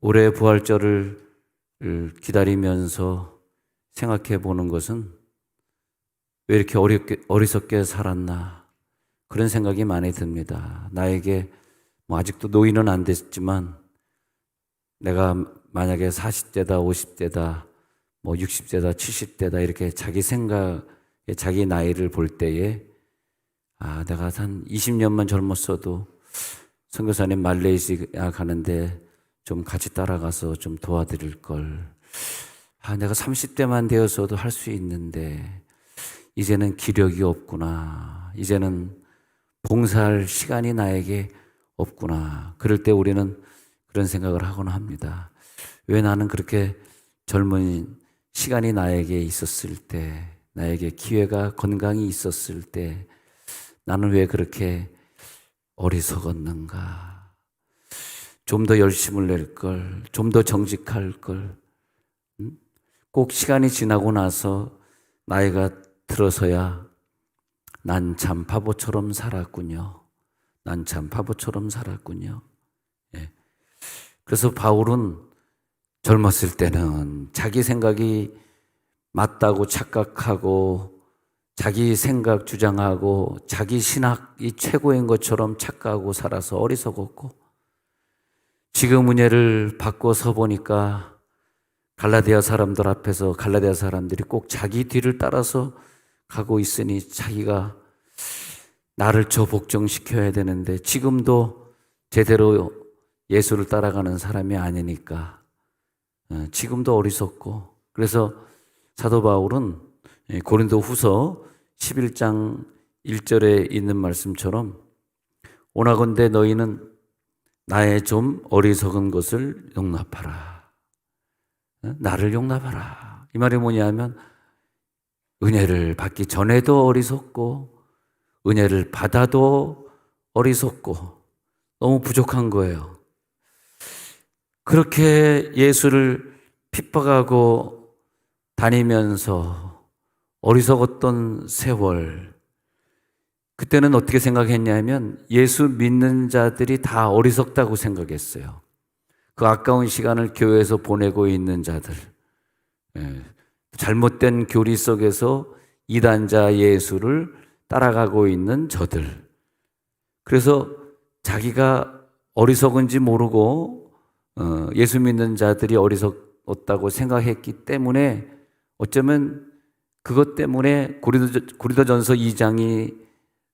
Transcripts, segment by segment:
올해 부활절을 기다리면서 생각해 보는 것은 왜 이렇게 어리석게 살았나 그런 생각이 많이 듭니다. 나에게 아직도 노인은 안 됐지만 내가 만약에 40대다 50대다 60대다 70대다 이렇게 자기 생각에 자기 나이를 볼 때에 내가 한 20년만 젊었어도 선교사님 말레이시아 가는데 좀 같이 따라가서 좀 도와드릴 걸. 내가 30대만 되었어도 할 수 있는데 이제는 기력이 없구나. 이제는 봉사할 시간이 나에게 없구나. 그럴 때 우리는 그런 생각을 하곤 합니다. 왜 나는 그렇게 젊은 시간이 나에게 있었을 때, 나에게 기회가 건강이 있었을 때 나는 왜 그렇게 어리석었는가? 좀 더 열심을 낼 걸, 좀 더 정직할 걸. 꼭 시간이 지나고 나서 나이가 들어서야 난 참 바보처럼 살았군요. 난 참 바보처럼 살았군요. 예. 그래서 바울은 젊었을 때는 자기 생각이 맞다고 착각하고 자기 생각 주장하고 자기 신학이 최고인 것처럼 착각하고 살아서 어리석었고, 지금 은혜를 받고 서 보니까 갈라디아 사람들 앞에서 갈라디아 사람들이 꼭 자기 뒤를 따라서 가고 있으니 자기가 나를 저 복종시켜야 되는데 지금도 제대로 예수를 따라가는 사람이 아니니까 지금도 어리석고, 그래서 사도 바울은 고린도 후서 11장 1절에 있는 말씀처럼 오나건대 너희는 나의 좀 어리석은 것을 용납하라. 나를 용납하라. 이 말이 뭐냐면 은혜를 받기 전에도 어리석고 은혜를 받아도 어리석고 너무 부족한 거예요. 그렇게 예수를 핍박하고 다니면서 어리석었던 세월, 그때는 어떻게 생각했냐면 예수 믿는 자들이 다 어리석다고 생각했어요. 그 아까운 시간을 교회에서 보내고 있는 자들, 잘못된 교리 속에서 이단자 예수를 따라가고 있는 저들, 그래서 자기가 어리석은지 모르고 예수 믿는 자들이 어리석었다고 생각했기 때문에 어쩌면 그것 때문에 고린도전서 2장이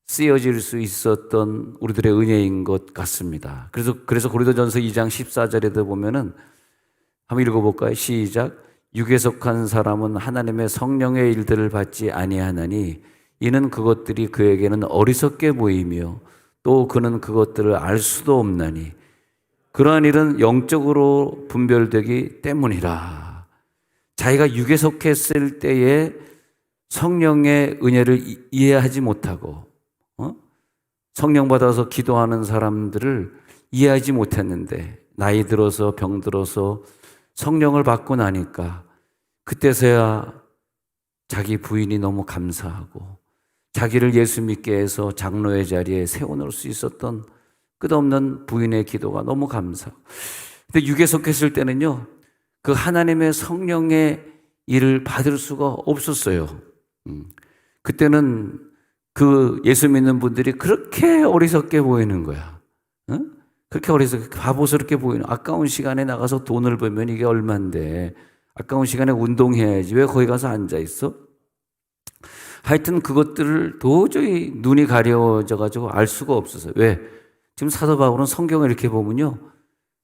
쓰여질 수 있었던 우리들의 은혜인 것 같습니다. 그래서 고린도전서 2장 14절에도 보면은 한번 읽어볼까요? 시작. 육에 속한 사람은 하나님의 성령의 일들을 받지 아니하나니 이는 그것들이 그에게는 어리석게 보이며 또 그는 그것들을 알 수도 없나니 그러한 일은 영적으로 분별되기 때문이라. 자기가 육에 속했을 때에 성령의 은혜를 이해하지 못하고 성령 받아서 기도하는 사람들을 이해하지 못했는데 나이 들어서 병 들어서 성령을 받고 나니까 그때서야 자기 부인이 너무 감사하고 자기를 예수 믿게 해서 장로의 자리에 세워놓을 수 있었던 끝없는 부인의 기도가 너무 감사하고, 근데 육에 속했을 때는요 그 하나님의 성령의 일을 받을 수가 없었어요. 그때는 그 예수 믿는 분들이 그렇게 어리석게 보이는 거야. 그렇게 어리석게 바보스럽게 보이는, 아까운 시간에 나가서 돈을 벌면 이게 얼만데 아까운 시간에 운동해야지 왜 거기 가서 앉아있어? 하여튼 그것들을 도저히 눈이 가려져 가지고 알 수가 없었어요. 왜? 지금 사도 바울은 성경을 이렇게 보면요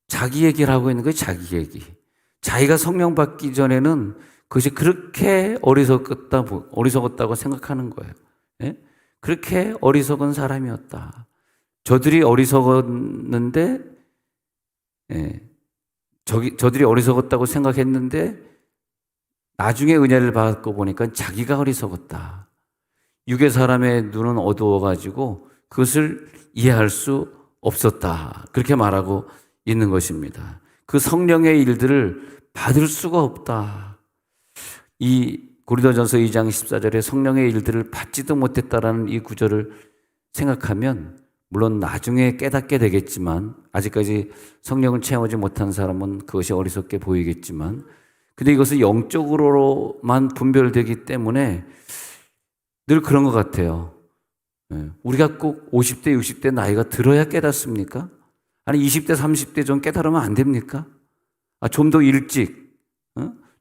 자기 얘기를 하고 있는 거예요. 자기 얘기. 자기가 성령 받기 전에는 그것이 그렇게 어리석었다고 생각하는 거예요. 예? 그렇게 어리석은 사람이었다. 저들이 어리석었는데, 저들이 어리석었다고 생각했는데, 나중에 은혜를 받고 보니까 자기가 어리석었다. 육의 사람의 눈은 어두워가지고 그것을 이해할 수 없었다. 그렇게 말하고 있는 것입니다. 그 성령의 일들을 받을 수가 없다. 이 고린도전서 2장 14절에 성령의 일들을 받지도 못했다라는 이 구절을 생각하면 물론 나중에 깨닫게 되겠지만, 아직까지 성령을 체험하지 못한 사람은 그것이 어리석게 보이겠지만, 근데 이것은 영적으로만 분별되기 때문에 늘 그런 것 같아요. 우리가 꼭 50대, 60대 나이가 들어야 깨닫습니까? 아니 20대, 30대 좀 깨달으면 안 됩니까? 좀 더 일찍,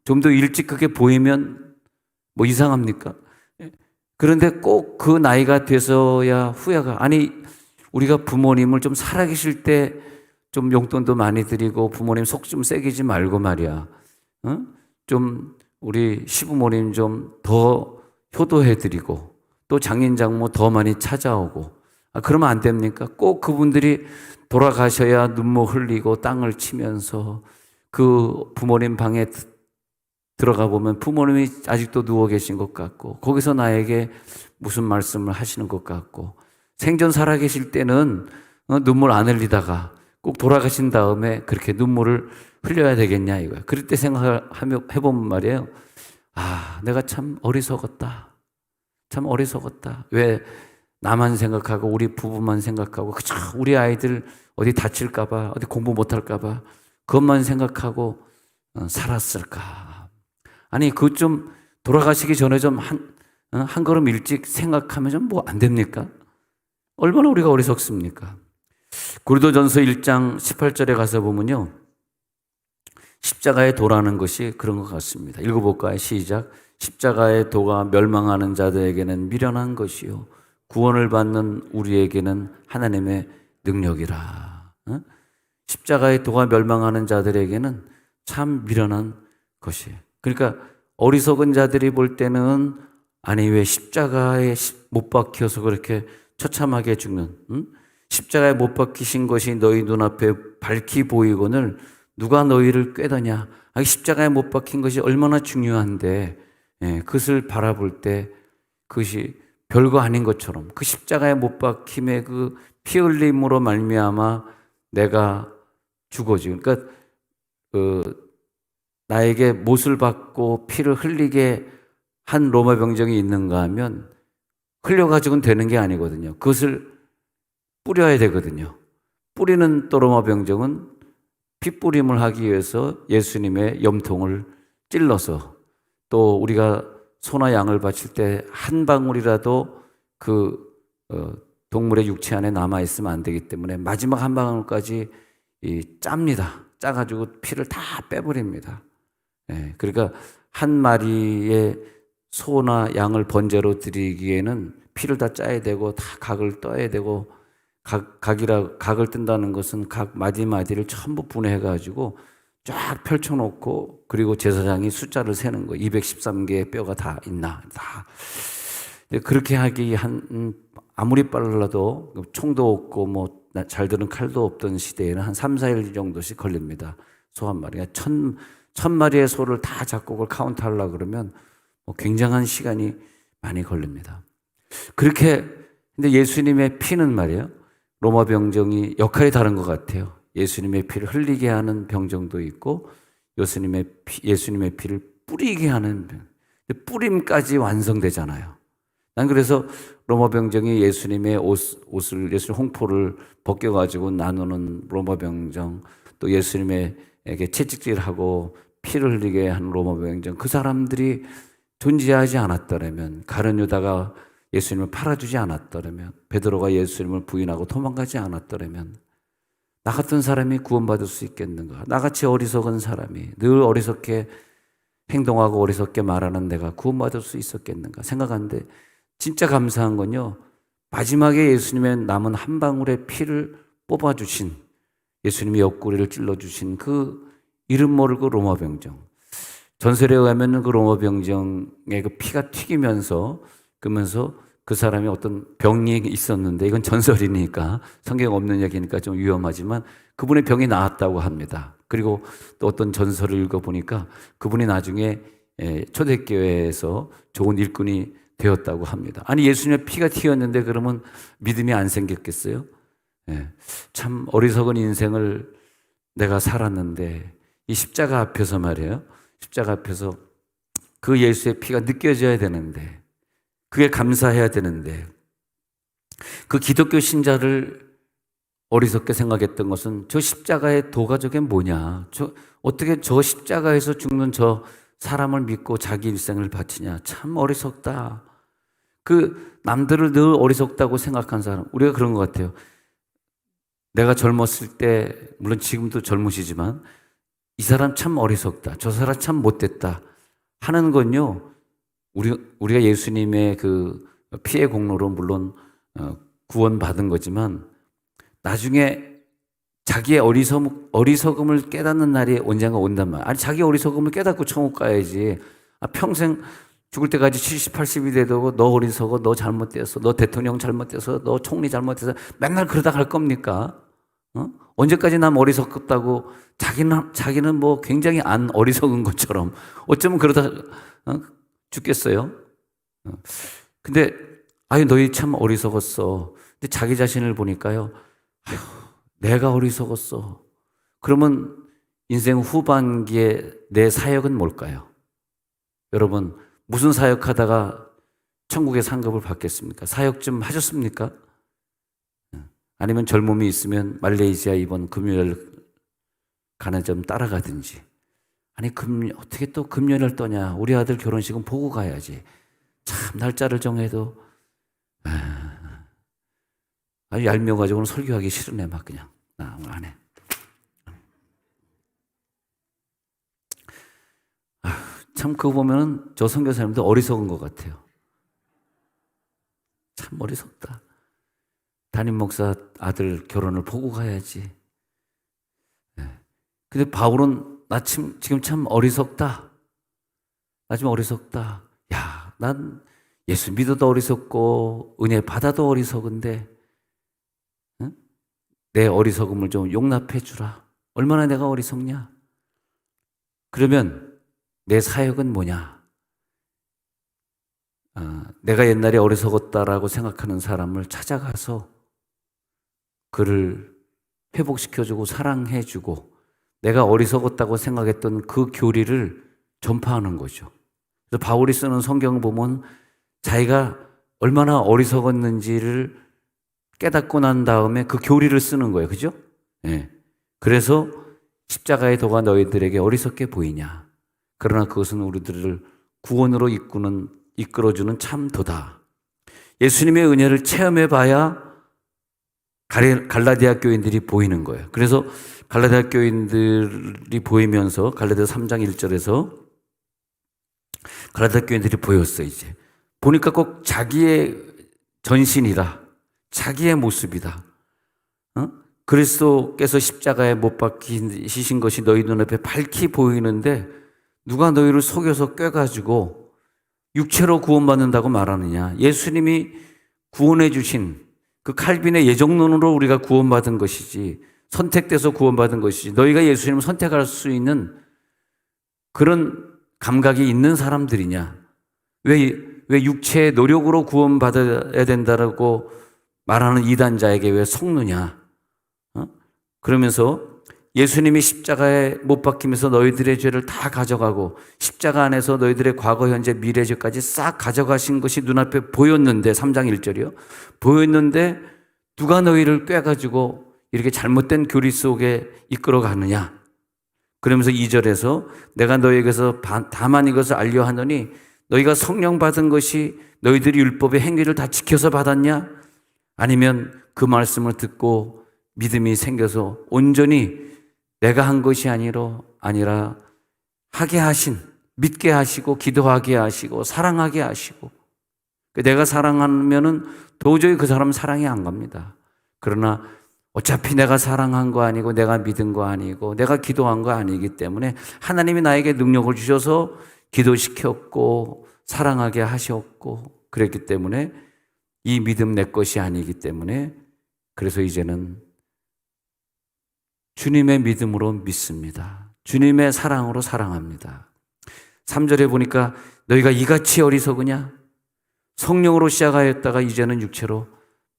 좀 더 일찍 그게 보이면 뭐 이상합니까? 그런데 꼭 그 나이가 돼서야 후회가, 아니 우리가 부모님을 좀 살아계실 때 좀 용돈도 많이 드리고 부모님 속 좀 새기지 말고 말이야, 좀 우리 시부모님 좀 더 효도해드리고 또 장인 장모 더 많이 찾아오고, 그러면 안 됩니까? 꼭 그분들이 돌아가셔야 눈물 흘리고 땅을 치면서 그 부모님 방에 들어가 보면 부모님이 아직도 누워 계신 것 같고, 거기서 나에게 무슨 말씀을 하시는 것 같고, 생전 살아 계실 때는 눈물 안 흘리다가 꼭 돌아가신 다음에 그렇게 눈물을 흘려야 되겠냐 이거야. 그럴 때 생각하며 해보면 말이에요. 내가 참 어리석었다. 참 어리석었다. 왜 나만 생각하고 우리 부부만 생각하고 그저 우리 아이들 어디 다칠까봐, 어디 공부 못할까봐 그것만 생각하고 살았을까. 아니 그 좀 돌아가시기 전에 좀 한 걸음 일찍 생각하면 좀 뭐 안 됩니까? 얼마나 우리가 어리석습니까? 고린도전서 1장 18절에 가서 보면요, 십자가의 도라는 것이 그런 것 같습니다. 읽어볼까요? 시작. 십자가의 도가 멸망하는 자들에게는 미련한 것이요 구원을 받는 우리에게는 하나님의 능력이라. 십자가의 도가 멸망하는 자들에게는 참 미련한 것이에요. 그러니까 어리석은 자들이 볼 때는 아니 왜 십자가에 못 박혀서 그렇게 처참하게 죽는, 십자가에 못 박히신 것이 너희 눈앞에 밝히 보이거늘 누가 너희를 꾀더냐. 십자가에 못 박힌 것이 얼마나 중요한데, 그것을 바라볼 때 그것이 별거 아닌 것처럼, 그 십자가에 못 박힘의 그 피 흘림으로 말미암아 내가 죽어지. 그러니까 나에게 못을 받고 피를 흘리게 한 로마 병정이 있는가 하면 흘려가지고는 되는 게 아니거든요. 그것을 뿌려야 되거든요. 뿌리는 또 로마 병정은 핏뿌림을 하기 위해서 예수님의 염통을 찔러서, 또 우리가 소나 양을 바칠 때 한 방울이라도 그 동물의 육체 안에 남아있으면 안 되기 때문에 마지막 한 방울까지 짭니다. 짜가지고 피를 다 빼버립니다. 그러니까 한 마리의 소나 양을 번제로 드리기에는 피를 다 짜야 되고 다 각을 떠야 되고, 각을 뜬다는 것은 각 마디마디를 전부 분해해가지고 쫙 펼쳐놓고, 그리고 제사장이 숫자를 세는 거예요. 213개의 뼈가 다 있나, 다. 그렇게 하기 아무리 빨라도 총도 없고 뭐 잘 드는 칼도 없던 시대에는 한 3, 4일 정도씩 걸립니다. 소 한 마리가. 천 마리의 소를 다 작곡을 카운트하려고 그러면 굉장한 시간이 많이 걸립니다. 그렇게, 근데 예수님의 피는 말이에요, 로마 병정이 역할이 다른 것 같아요. 예수님의 피를 흘리게 하는 병정도 있고 예수님의 피를 뿌리게 하는 뿌림까지 완성되잖아요. 난 그래서 로마 병정이 예수님의 옷을, 예수님 홍포를 벗겨가지고 나누는 로마 병정, 또 예수님에게 채찍질하고 피를 흘리게 하는 로마 병정, 그 사람들이 존재하지 않았더라면, 가룟 유다가 예수님을 팔아주지 않았더라면, 베드로가 예수님을 부인하고 도망가지 않았더라면 나 같은 사람이 구원받을 수 있겠는가? 나같이 어리석은 사람이, 늘 어리석게 행동하고 어리석게 말하는 내가 구원받을 수 있었겠는가 생각하는데, 진짜 감사한 건요, 마지막에 예수님의 남은 한 방울의 피를 뽑아주신, 예수님이 옆구리를 찔러주신 그 이름 모르고 로마 병정, 전설에 의하면 그 로마 병정의 그 피가 튀기면서, 그러면서 그 사람이 어떤 병이 있었는데, 이건 전설이니까 성경 없는 얘기니까 좀 위험하지만 그분의 병이 나았다고 합니다. 그리고 또 어떤 전설을 읽어보니까 그분이 나중에 초대교회에서 좋은 일꾼이 되었다고 합니다. 아니 예수님의 피가 튀었는데 그러면 믿음이 안 생겼겠어요? 참 어리석은 인생을 내가 살았는데, 이 십자가 앞에서 말이에요, 십자가 앞에서 그 예수의 피가 느껴져야 되는데, 그게 감사해야 되는데, 그 기독교 신자를 어리석게 생각했던 것은 저 십자가의 도가 저게 뭐냐? 어떻게 저 십자가에서 죽는 저 사람을 믿고 자기 일생을 바치냐? 참 어리석다. 그 남들을 늘 어리석다고 생각한 사람, 우리가 그런 것 같아요. 내가 젊었을 때, 물론 지금도 젊으시지만 이 사람 참 어리석다. 저 사람 참 못됐다. 하는 건요, 우리가 예수님의 그 피의 공로로 물론 구원받은 거지만 나중에 자기의 어리석음을 깨닫는 날이 언젠가 온단 말이야. 아니, 자기 어리석음을 깨닫고 천국 가야지. 평생 죽을 때까지 70, 80이 돼도 너 어리석어, 너 잘못됐어, 너 대통령 잘못돼서, 너 총리 잘못돼서 맨날 그러다 갈 겁니까? 언제까지 남 어리석다고 자기는 뭐 굉장히 안 어리석은 것처럼 어쩌면 그러다 죽겠어요? 근데 아유 너희 참 어리석었어. 근데 자기 자신을 보니까요. 아유, 내가 어리석었어. 그러면 인생 후반기에 내 사역은 뭘까요? 여러분 무슨 사역하다가 천국의 상급을 받겠습니까? 사역 좀 하셨습니까? 아니면 젊음이 있으면 말레이시아 이번 금요일 가는 점 따라가든지. 아니 어떻게 또 금요일을 떠냐? 우리 아들 결혼식은 보고 가야지. 참 날짜를 정해도 아주 얄미워가지고는 설교하기 싫으네 막 그냥 나 오늘 안 해. 참 그거 보면은 저 선교사님도 어리석은 것 같아요. 참 어리석다. 담임 목사 아들 결혼을 보고 가야지. 근데 바울은 나 지금 참 어리석다. 나 지금 어리석다. 야, 난 예수 믿어도 어리석고 은혜 받아도 어리석은데 내 어리석음을 좀 용납해 주라. 얼마나 내가 어리석냐? 그러면 내 사역은 뭐냐? 내가 옛날에 어리석었다라고 생각하는 사람을 찾아가서 그를 회복시켜주고 사랑해주고 내가 어리석었다고 생각했던 그 교리를 전파하는 거죠. 그래서 바울이 쓰는 성경을 보면 자기가 얼마나 어리석었는지를 깨닫고 난 다음에 그 교리를 쓰는 거예요. 그죠? 네. 그래서 십자가의 도가 너희들에게 어리석게 보이냐? 그러나 그것은 우리들을 구원으로 이끌어주는 참 도다. 예수님의 은혜를 체험해 봐야 갈라디아 교인들이 보이는 거예요. 그래서 갈라디아 교인들이 보이면서 갈라디아 3장 1절에서 갈라디아 교인들이 보였어 이제. 보니까 꼭 자기의 전신이다. 자기의 모습이다. 그리스도께서 십자가에 못 박히신 것이 너희 눈앞에 밝히 보이는데 누가 너희를 속여서 꿰가지고 육체로 구원받는다고 말하느냐. 예수님이 구원해 주신 그 칼빈의 예정론으로 우리가 구원받은 것이지 선택돼서 구원받은 것이지 너희가 예수님을 선택할 수 있는 그런 감각이 있는 사람들이냐. 왜 육체의 노력으로 구원받아야 된다라고 말하는 이단자에게 왜 속느냐. 그러면서 예수님이 십자가에 못 박히면서 너희들의 죄를 다 가져가고 십자가 안에서 너희들의 과거, 현재, 미래 죄까지 싹 가져가신 것이 눈앞에 보였는데 3장 1절이요. 보였는데 누가 너희를 꿰가지고 이렇게 잘못된 교리 속에 이끌어 가느냐. 그러면서 2절에서 내가 너희에게서 다만 이것을 알려 하노니 너희가 성령 받은 것이 너희들이 율법의 행위를 다 지켜서 받았냐? 아니면 그 말씀을 듣고 믿음이 생겨서 온전히 내가 한 것이 아니라 하게 하신, 믿게 하시고 기도하게 하시고 사랑하게 하시고 내가 사랑하면은 도저히 그 사람 사랑이 안 갑니다. 그러나 어차피 내가 사랑한 거 아니고 내가 믿은 거 아니고 내가 기도한 거 아니기 때문에 하나님이 나에게 능력을 주셔서 기도시켰고 사랑하게 하셨고 그랬기 때문에 이 믿음 내 것이 아니기 때문에 그래서 이제는 주님의 믿음으로 믿습니다. 주님의 사랑으로 사랑합니다. 3절에 보니까 너희가 이같이 어리석으냐? 성령으로 시작하였다가 이제는 육체로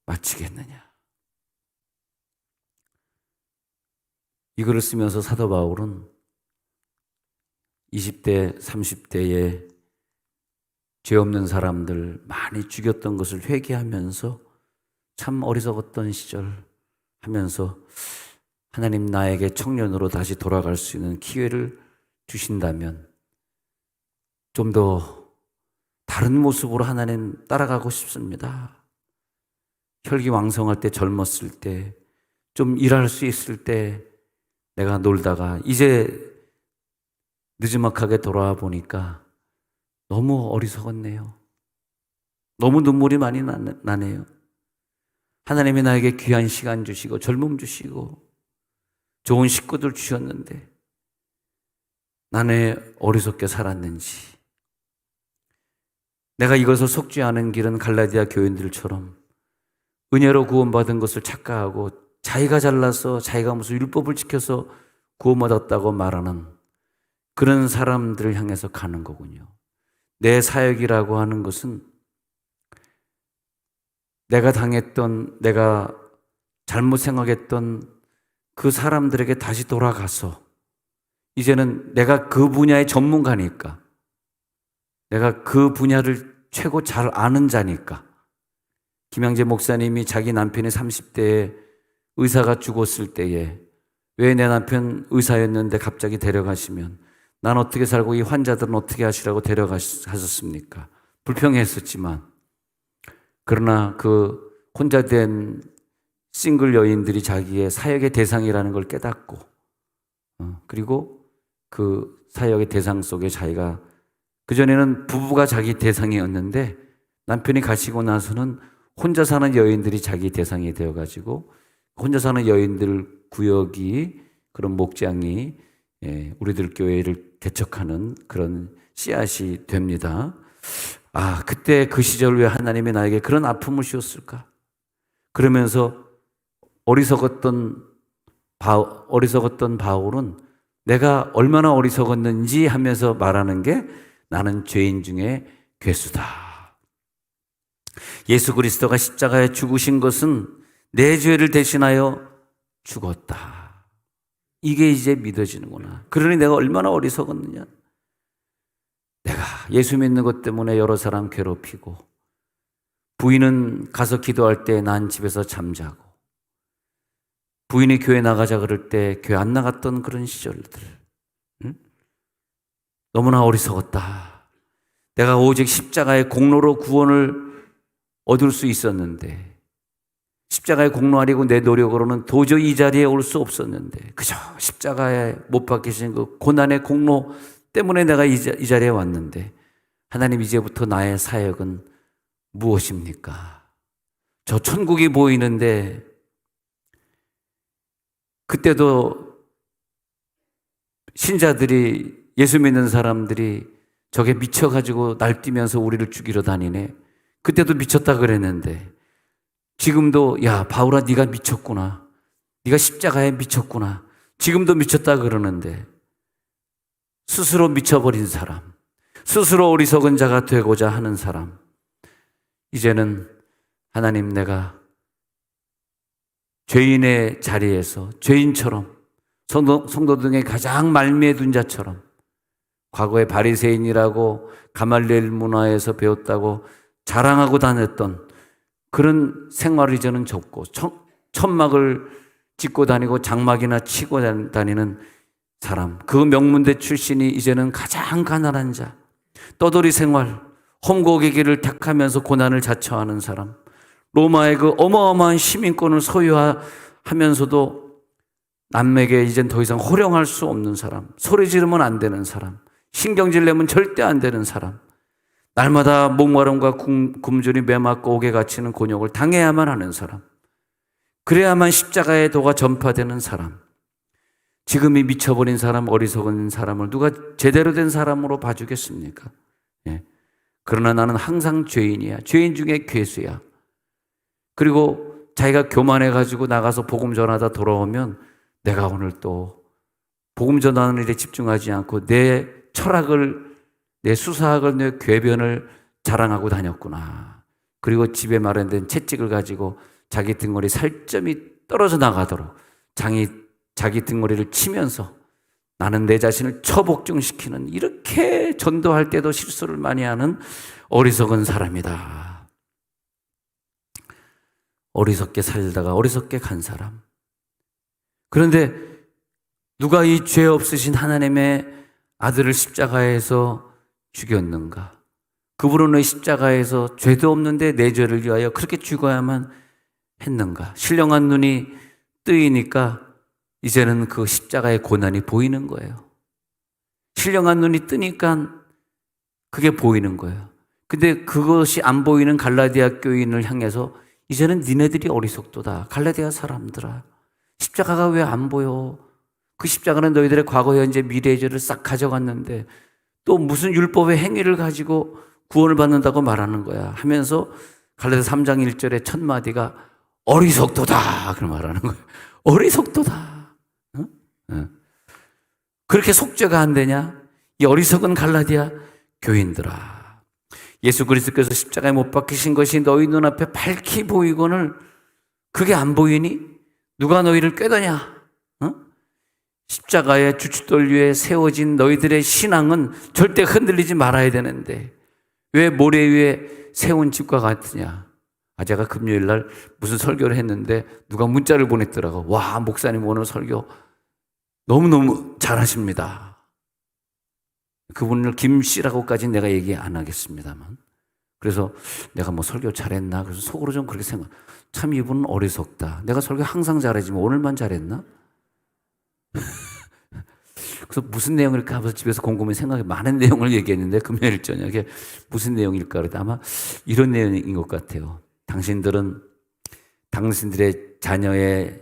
마치겠느냐? 이 글을 쓰면서 사도 바울은 20대, 30대에 죄 없는 사람들 많이 죽였던 것을 회개하면서 참 어리석었던 시절 하면서 하나님 나에게 청년으로 다시 돌아갈 수 있는 기회를 주신다면 좀 더 다른 모습으로 하나님 따라가고 싶습니다. 혈기왕성할 때, 젊었을 때, 좀 일할 수 있을 때 내가 놀다가 이제 느지막하게 돌아와 보니까 너무 어리석었네요. 너무 눈물이 많이 나네요. 하나님이 나에게 귀한 시간 주시고 젊음 주시고 좋은 식구들 주셨는데 나는 어리석게 살았는지, 내가 이것을 속지 않은 길은 갈라디아 교인들처럼 은혜로 구원받은 것을 착각하고 자기가 잘나서 자기가 무슨 율법을 지켜서 구원받았다고 말하는 그런 사람들을 향해서 가는 거군요. 내 사역이라고 하는 것은 내가 당했던, 내가 잘못 생각했던 그 사람들에게 다시 돌아가서 이제는 내가 그 분야의 전문가니까, 내가 그 분야를 최고 잘 아는 자니까. 김양재 목사님이 자기 남편이 30대에 의사가 죽었을 때에 왜 내 남편 의사였는데 갑자기 데려가시면 난 어떻게 살고 이 환자들은 어떻게 하시라고 데려가셨습니까? 불평했었지만, 그러나 그 혼자 된 싱글 여인들이 자기의 사역의 대상이라는 걸 깨닫고, 그리고 그 사역의 대상 속에 자기가, 그전에는 부부가 자기 대상이었는데 남편이 가시고 나서는 혼자 사는 여인들이 자기 대상이 되어가지고 혼자 사는 여인들 구역이, 그런 목장이 우리들 교회를 개척하는 그런 씨앗이 됩니다. 아, 그때 그 시절 왜 하나님이 나에게 그런 아픔을 주었을까? 그러면서 어리석었던 바울은 내가 얼마나 어리석었는지 하면서 말하는 게 나는 죄인 중에 괴수다. 예수 그리스도가 십자가에 죽으신 것은 내 죄를 대신하여 죽었다. 이게 이제 믿어지는구나. 그러니 내가 얼마나 어리석었느냐. 내가 예수 믿는 것 때문에 여러 사람 괴롭히고, 부인은 가서 기도할 때 난 집에서 잠자고, 부인이 교회 나가자 그럴 때 교회 안 나갔던 그런 시절들, 응? 너무나 어리석었다. 내가 오직 십자가의 공로로 구원을 얻을 수 있었는데, 십자가의 공로 아니고 내 노력으로는 도저히 이 자리에 올 수 없었는데, 그저 십자가에 못 박히신 그 고난의 공로 때문에 내가 이 자리에 왔는데, 하나님 이제부터 나의 사역은 무엇입니까? 저 천국이 보이는데, 그때도 신자들이, 예수 믿는 사람들이 저게 미쳐가지고 날뛰면서 우리를 죽이러 다니네. 그때도 미쳤다 그랬는데 지금도 야 바울아 네가 미쳤구나, 네가 십자가에 미쳤구나, 지금도 미쳤다 그러는데, 스스로 미쳐버린 사람, 스스로 어리석은 자가 되고자 하는 사람, 이제는 하나님 내가 죄인의 자리에서 죄인처럼, 성도 중에 가장 말미에둔 자처럼, 과거에 바리새인이라고 가말리엘 문화에서 배웠다고 자랑하고 다녔던 그런 생활을 이제는 접고 천막을 짓고 다니고 장막이나 치고 다니는 사람, 그 명문대 출신이 이제는 가장 가난한 자, 떠돌이 생활, 험고개기를 택하면서 고난을 자처하는 사람, 로마의 그 어마어마한 시민권을 소유하면서도 남에게 이젠 더 이상 호령할 수 없는 사람, 소리 지르면 안 되는 사람, 신경질 내면 절대 안 되는 사람, 날마다 목마름과 굶주림, 매맞고 옥에 갇히는 곤욕을 당해야만 하는 사람, 그래야만 십자가의 도가 전파되는 사람, 지금이 미쳐버린 사람, 어리석은 사람을 누가 제대로 된 사람으로 봐주겠습니까? 예. 그러나 나는 항상 죄인이야. 죄인 중에 괴수야. 그리고 자기가 교만해가지고 나가서 복음 전하다 돌아오면 내가 오늘 또 복음 전하는 일에 집중하지 않고 내 철학을, 내 수사학을, 내 궤변을 자랑하고 다녔구나. 그리고 집에 마련된 채찍을 가지고 자기 등골이 살점이 떨어져 나가도록 자기 등골이를 치면서 나는 내 자신을 처복종시키는, 이렇게 전도할 때도 실수를 많이 하는 어리석은 사람이다. 어리석게 살다가 어리석게 간 사람. 그런데 누가 이 죄 없으신 하나님의 아들을 십자가에서 죽였는가? 그분은 왜 십자가에서 죄도 없는데 내 죄를 위하여 그렇게 죽어야만 했는가? 신령한 눈이 뜨이니까 이제는 그 십자가의 고난이 보이는 거예요. 신령한 눈이 뜨니까 그게 보이는 거예요. 근데 그것이 안 보이는 갈라디아 교인을 향해서 이제는 니네들이 어리석도다. 갈라디아 사람들아. 십자가가 왜 안 보여? 그 십자가는 너희들의 과거, 현재, 미래의 죄를 싹 가져갔는데 또 무슨 율법의 행위를 가지고 구원을 받는다고 말하는 거야. 하면서 갈라디아 3장 1절의 첫 마디가 어리석도다. 그런 말하는 거예요. 어리석도다. 응? 응. 그렇게 속죄가 안 되냐? 이 어리석은 갈라디아 교인들아. 예수 그리스도께서 십자가에 못 박히신 것이 너희 눈앞에 밝히 보이거늘 그게 안 보이니? 누가 너희를 꾀더냐? 십자가의 주춧돌 위에 세워진 너희들의 신앙은 절대 흔들리지 말아야 되는데 왜 모래 위에 세운 집과 같으냐? 제가 금요일 날 무슨 설교를 했는데 누가 문자를 보냈더라고. 와, 목사님 오늘 설교 너무너무 잘하십니다. 그분을 김 씨라고까지는 내가 얘기 안 하겠습니다만. 그래서 내가 뭐 설교 잘했나? 그래서 속으로 좀 그렇게 생각. 참 이분은 어리석다. 내가 설교 항상 잘하지만 오늘만 잘했나? 그래서 무슨 내용일까 하면서 집에서 곰곰이 생각해 많은 내용을 얘기했는데 금요일 저녁에 무슨 내용일까 그랬더니 아마 이런 내용인 것 같아요. 당신들은 당신들의 자녀의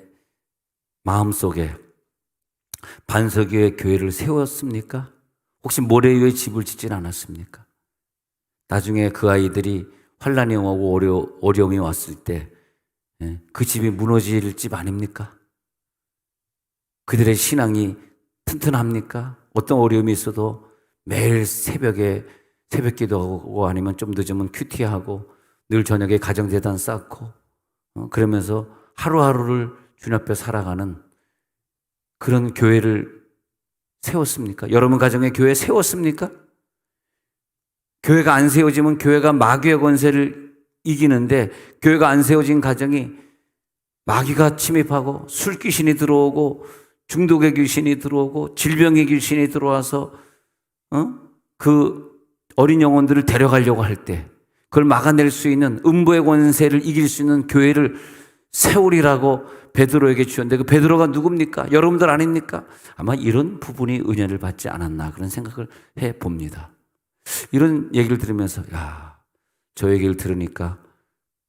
마음속에 반석 위에 교회를 세웠습니까? 혹시 모래 위에 집을 짓진 않았습니까? 나중에 그 아이들이 환란이 오고 어려움이 왔을 때 그 집이 무너질 집 아닙니까? 그들의 신앙이 튼튼합니까? 어떤 어려움이 있어도 매일 새벽에 새벽 기도하고 아니면 좀 늦으면 큐티하고 늘 저녁에 가정재단 쌓고 그러면서 하루하루를 주님 앞에 살아가는 그런 교회를 세웠습니까? 여러분 가정에 교회 세웠습니까? 교회가 안 세워지면 교회가 마귀의 권세를 이기는데 교회가 안 세워진 가정이 마귀가 침입하고 술 귀신이 들어오고 중독의 귀신이 들어오고 질병의 귀신이 들어와서 그 어린 영혼들을 데려가려고 할 때 그걸 막아낼 수 있는 음부의 권세를 이길 수 있는 교회를 세우리라고 베드로에게 주셨는데 그 베드로가 누굽니까? 여러분들 아닙니까? 아마 이런 부분이 은혜를 받지 않았나 그런 생각을 해봅니다. 이런 얘기를 들으면서 저 얘기를 들으니까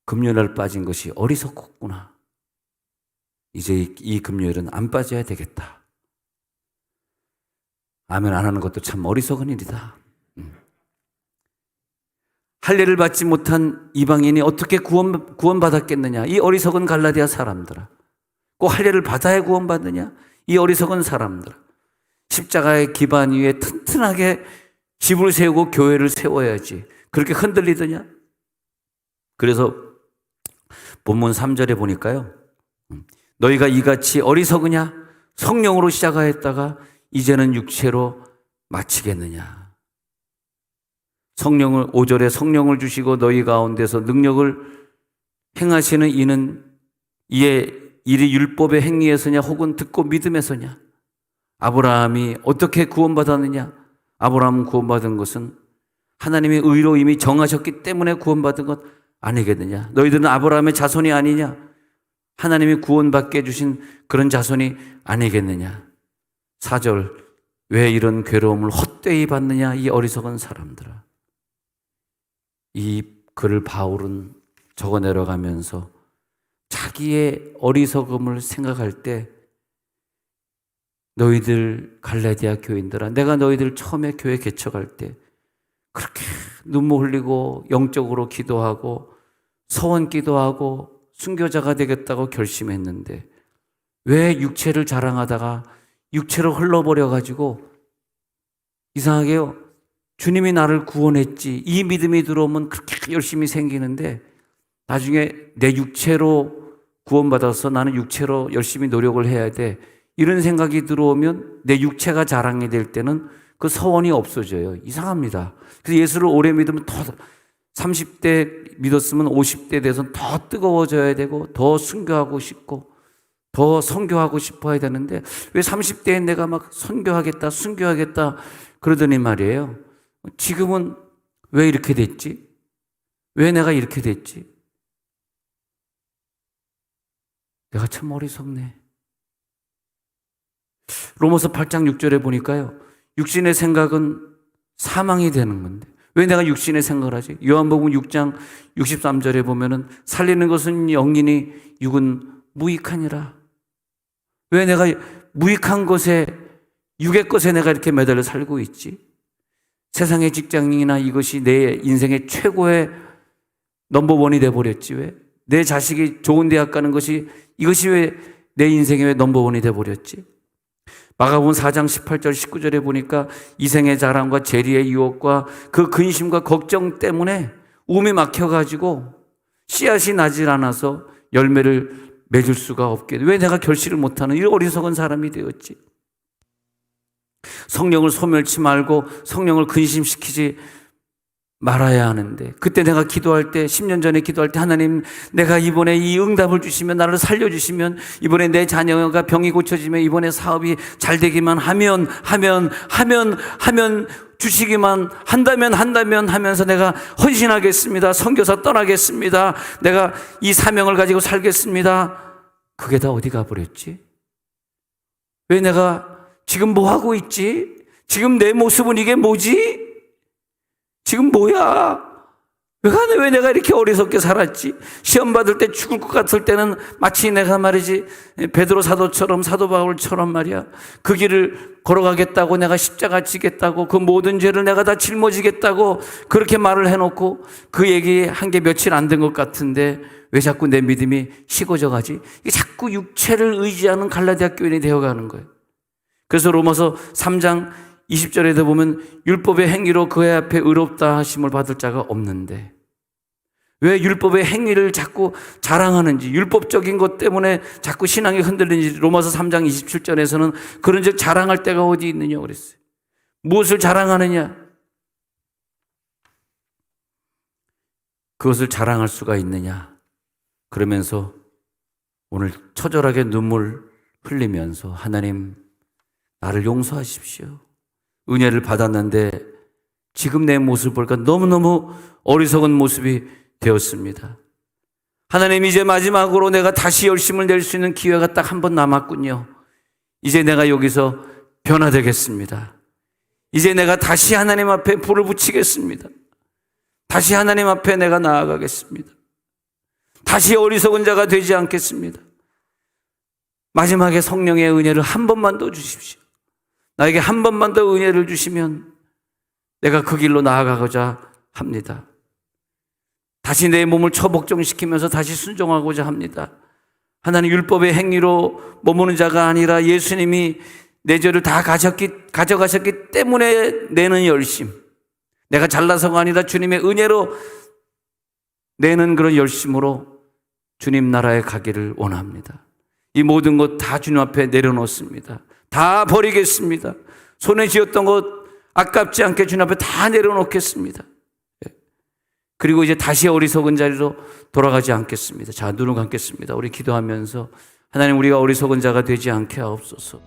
금요일날 빠진 것이 어리석었구나. 이제 이 금요일은 안 빠져야 되겠다. 아멘 안 하는 것도 참 어리석은 일이다. 할례를 받지 못한 이방인이 어떻게 구원받았겠느냐? 이 어리석은 갈라디아 사람들아. 꼭 할례를 받아야 구원받느냐? 이 어리석은 사람들아. 십자가의 기반 위에 튼튼하게 집을 세우고 교회를 세워야지. 그렇게 흔들리더냐? 그래서 본문 3절에 보니까요. 너희가 이같이 어리석으냐? 성령으로 시작하였다가 이제는 육체로 마치겠느냐? 성령을 5절에 성령을 주시고 너희 가운데서 능력을 행하시는 이는 이의 일이 율법의 행위에서냐 혹은 듣고 믿음에서냐? 아브라함이 어떻게 구원받았느냐? 아브라함 구원받은 것은 하나님의 의로 이미 정하셨기 때문에 구원받은 것 아니겠느냐? 너희들은 아브라함의 자손이 아니냐? 하나님이 구원받게 해주신 그런 자손이 아니겠느냐? 4절 왜 이런 괴로움을 헛되이 받느냐? 이 어리석은 사람들아. 이 글을 바울은 적어 내려가면서 자기의 어리석음을 생각할 때 너희들 갈라디아 교인들아 내가 너희들 처음에 교회 개척할 때 그렇게 눈물 흘리고 영적으로 기도하고 서원 기도하고 순교자가 되겠다고 결심했는데 왜 육체를 자랑하다가 육체로 흘러버려가지고 이상하게요. 주님이 나를 구원했지. 이 믿음이 들어오면 그렇게 열심히 생기는데 나중에 내 육체로 구원받아서 나는 육체로 열심히 노력을 해야 돼. 이런 생각이 들어오면 내 육체가 자랑이 될 때는 그 서원이 없어져요. 이상합니다. 그래서 예수를 오래 믿으면 더 30대 믿었으면 50대 돼서 더 뜨거워져야 되고 더 순교하고 싶고 더 선교하고 싶어야 되는데 왜 30대에 내가 막 선교하겠다 순교하겠다 그러더니 말이에요. 지금은 왜 이렇게 됐지? 왜 내가 이렇게 됐지? 내가 참 어리석네. 로마서 8장 6절에 보니까요, 육신의 생각은 사망이 되는 건데 왜 내가 육신의 생각을 하지? 요한복음 6장 63절에 보면은 살리는 것은 영이니 육은 무익하니라. 왜 내가 무익한 것에, 육의 것에 내가 이렇게 매달려 살고 있지? 세상의 직장이나 이것이 내 인생의 최고의 넘버원이 돼버렸지. 왜? 내 자식이 좋은 대학 가는 것이, 이것이 왜 내 인생의 왜 넘버원이 돼버렸지? 마가복음 4장 18절 19절에 보니까 이생의 자랑과 재리의 유혹과 그 근심과 걱정 때문에 움이 막혀가지고 씨앗이 나질 않아서 열매를 맺을 수가 없게, 왜 내가 결실을 못하는 이 어리석은 사람이 되었지? 성령을 소멸치 말고 성령을 근심시키지 말아야 하는데, 그때 내가 기도할 때, 10년 전에 기도할 때, 하나님, 내가 이번에 이 응답을 주시면, 나를 살려주시면, 이번에 내 자녀가 병이 고쳐지면, 이번에 사업이 잘 되기만 하면 주시기만 한다면 하면서 내가 헌신하겠습니다. 선교사 떠나겠습니다. 내가 이 사명을 가지고 살겠습니다. 그게 다 어디 가버렸지? 왜 내가 지금 뭐 하고 있지? 지금 내 모습은 이게 뭐지? 지금 뭐야? 왜 내가 이렇게 어리석게 살았지? 시험 받을 때 죽을 것 같을 때는 마치 내가 말이지, 베드로 사도처럼, 사도 바울처럼 말이야, 그 길을 걸어가겠다고, 내가 십자가 지겠다고, 그 모든 죄를 내가 다 짊어지겠다고 그렇게 말을 해놓고 그 얘기 한 게 며칠 안 된 것 같은데 왜 자꾸 내 믿음이 식어져 가지? 이게 자꾸 육체를 의지하는 갈라디아 교인이 되어가는 거예요. 그래서 로마서 3장 20절에도 보면 율법의 행위로 그의 앞에 의롭다 하심을 받을 자가 없는데, 왜 율법의 행위를 자꾸 자랑하는지, 율법적인 것 때문에 자꾸 신앙이 흔들리는지 로마서 3장 27절에서는 그런즉 자랑할 때가 어디 있느냐 그랬어요. 무엇을 자랑하느냐? 그것을 자랑할 수가 있느냐? 그러면서 오늘 처절하게 눈물 흘리면서 하나님, 나를 용서하십시오. 은혜를 받았는데 지금 내 모습을 보니까 너무너무 어리석은 모습이 되었습니다. 하나님, 이제 마지막으로 내가 다시 열심을 낼 수 있는 기회가 딱 한 번 남았군요. 이제 내가 여기서 변화되겠습니다. 이제 내가 다시 하나님 앞에 불을 붙이겠습니다. 다시 하나님 앞에 내가 나아가겠습니다. 다시 어리석은 자가 되지 않겠습니다. 마지막에 성령의 은혜를 한 번만 더 주십시오. 나에게 한 번만 더 은혜를 주시면 내가 그 길로 나아가고자 합니다. 다시 내 몸을 처복종시키면서 다시 순종하고자 합니다. 하나님, 율법의 행위로 머무는 자가 아니라 예수님이 내 죄를 다 가져가셨기 때문에 내는 열심, 내가 잘나서가 아니라 주님의 은혜로 내는 그런 열심으로 주님 나라에 가기를 원합니다. 이 모든 것 다 주님 앞에 내려놓습니다. 다 버리겠습니다. 손에 쥐었던 것 아깝지 않게 주님 앞에 다 내려놓겠습니다. 그리고 이제 다시 어리석은 자리로 돌아가지 않겠습니다. 자, 눈을 감겠습니다. 우리 기도하면서 하나님, 우리가 어리석은 자가 되지 않게 하옵소서.